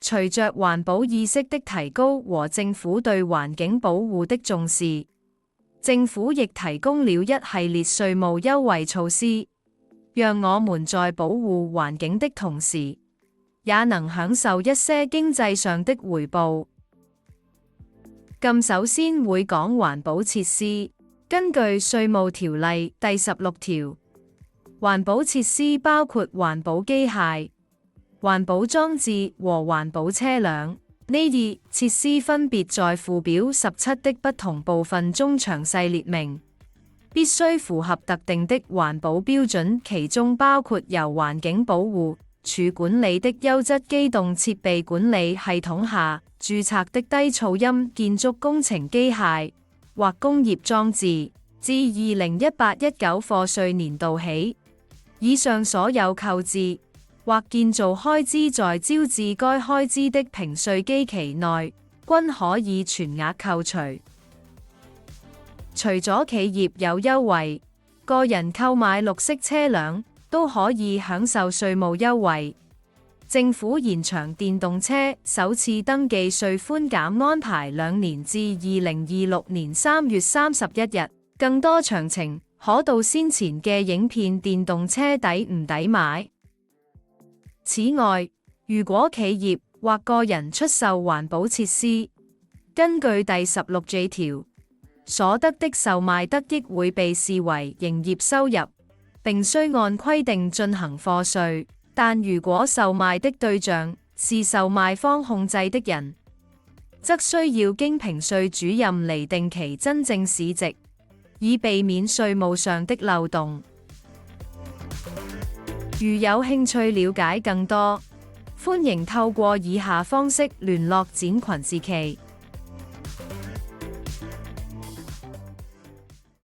隨着環保意識的提高和政府對環境保護的重視，政府亦提供了一系列稅務優惠措施，讓我們在保護環境的同時，也能享受一些經濟上的回報。首先會講環保設施。根據稅務條例第16條，環保設施包括環保機械、環保裝置和環保車輛。呢啲設施分別在附表17的不同部分中詳細列明，必須符合特定的環保標準，其中包括由環境保護署管理的優質機動設備管理系統下註冊的低噪音建築工程機械或工業裝置。自2018-19課稅年度起，以上所有購置或建造開支在招致該開支的評稅基期內，均可以全額扣除。除咗企業有優惠，個人購買綠色車輛都可以享受稅務優惠。政府延長電動車首次登記稅寬減安排2年至2026年3月31日。更多詳情可到先前嘅影片。電動車抵唔抵買？此外，如果企業或個人出售環保設施，根據第16J 條，所得的售賣得益會被視為營業收入，並須按規定進行課稅。但如果售賣的對象是售賣方控制的人，則需要經評稅主任釐定其真正市值，以避免稅務上的漏洞。如有興趣了解更多，歡迎透過以下方式聯絡展群志奇。